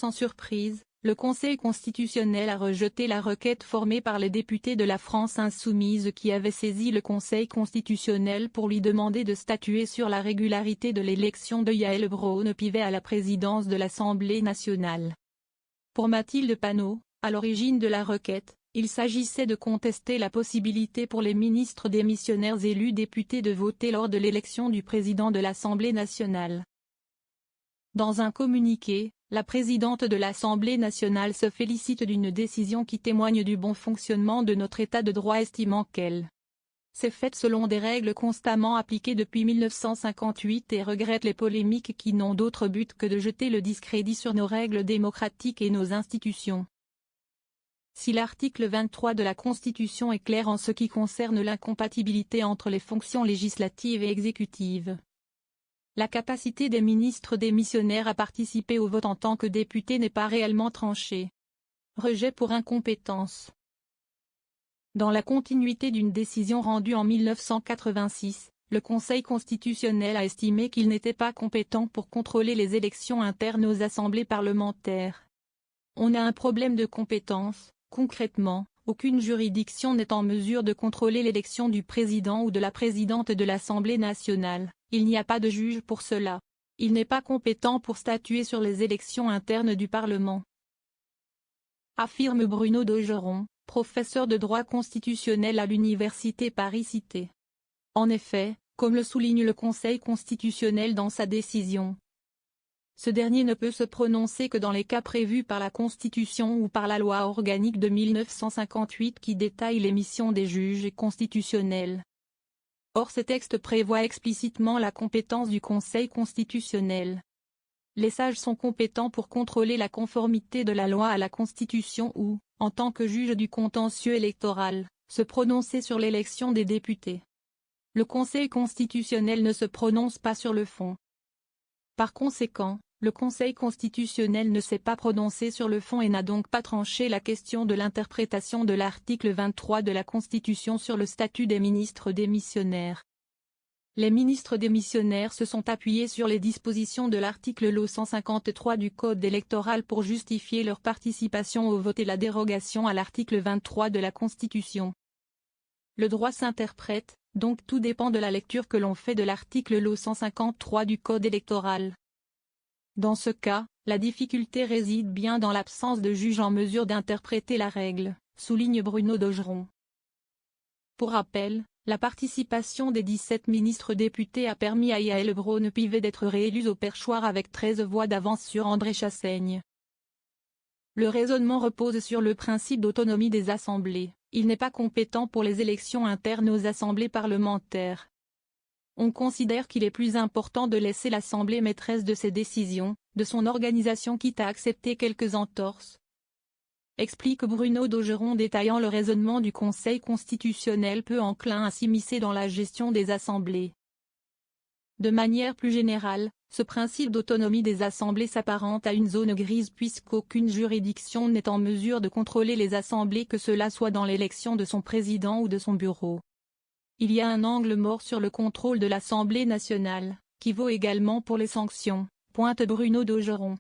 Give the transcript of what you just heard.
Sans surprise, le Conseil constitutionnel a rejeté la requête formée par les députés de la France insoumise qui avaient saisi le Conseil constitutionnel pour lui demander de statuer sur la régularité de l'élection de Yaël Braun-Pivet à la présidence de l'Assemblée nationale. Pour Mathilde Panot, à l'origine de la requête, il s'agissait de contester la possibilité pour les ministres démissionnaires élus députés de voter lors de l'élection du président de l'Assemblée nationale. Dans un communiqué, la présidente de l'Assemblée nationale se félicite d'une décision qui témoigne du bon fonctionnement de notre État de droit, estimant qu'elle s'est faite selon des règles constamment appliquées depuis 1958 et regrette les polémiques qui n'ont d'autre but que de jeter le discrédit sur nos règles démocratiques et nos institutions. Si l'article 23 de la Constitution est clair en ce qui concerne l'incompatibilité entre les fonctions législatives et exécutives, la capacité des ministres démissionnaires à participer au vote en tant que députés n'est pas réellement tranchée. Rejet pour incompétence. Dans la continuité d'une décision rendue en 1986, le Conseil constitutionnel a estimé qu'il n'était pas compétent pour contrôler les élections internes aux assemblées parlementaires. On a un problème de compétence. Concrètement, aucune juridiction n'est en mesure de contrôler l'élection du président ou de la présidente de l'Assemblée nationale, il n'y a pas de juge pour cela. Il n'est pas compétent pour statuer sur les élections internes du Parlement, affirme Bruno Daugeron, professeur de droit constitutionnel à l'Université Paris-Cité. En effet, comme le souligne le Conseil constitutionnel dans sa décision, ce dernier ne peut se prononcer que dans les cas prévus par la Constitution ou par la loi organique de 1958 qui détaille les missions des juges constitutionnels. Or ces textes prévoient explicitement la compétence du Conseil constitutionnel. Les sages sont compétents pour contrôler la conformité de la loi à la Constitution ou, en tant que juge du contentieux électoral, se prononcer sur l'élection des députés. Le Conseil constitutionnel ne se prononce pas sur le fond. Par conséquent, le Conseil constitutionnel ne s'est pas prononcé sur le fond et n'a donc pas tranché la question de l'interprétation de l'article 23 de la Constitution sur le statut des ministres démissionnaires. Les ministres démissionnaires se sont appuyés sur les dispositions de l'article L.O.153 du Code électoral pour justifier leur participation au vote et la dérogation à l'article 23 de la Constitution. Le droit s'interprète, donc tout dépend de la lecture que l'on fait de l'article L.O.153 du Code électoral. Dans ce cas, la difficulté réside bien dans l'absence de juge en mesure d'interpréter la règle, souligne Bruno Daugeron. Pour rappel, la participation des 17 ministres députés a permis à Yaël Braun-Pivet d'être réélue au perchoir avec 13 voix d'avance sur André Chassaigne. Le raisonnement repose sur le principe d'autonomie des assemblées, il n'est pas compétent pour les élections internes aux assemblées parlementaires. On considère qu'il est plus important de laisser l'Assemblée maîtresse de ses décisions, de son organisation quitte à accepter quelques entorses. Explique Bruno Daugeron détaillant le raisonnement du Conseil constitutionnel peu enclin à s'immiscer dans la gestion des assemblées. De manière plus générale, ce principe d'autonomie des assemblées s'apparente à une zone grise puisqu'aucune juridiction n'est en mesure de contrôler les assemblées que cela soit dans l'élection de son président ou de son bureau. Il y a un angle mort sur le contrôle de l'Assemblée nationale, qui vaut également pour les sanctions, pointe Bruno Daugeron.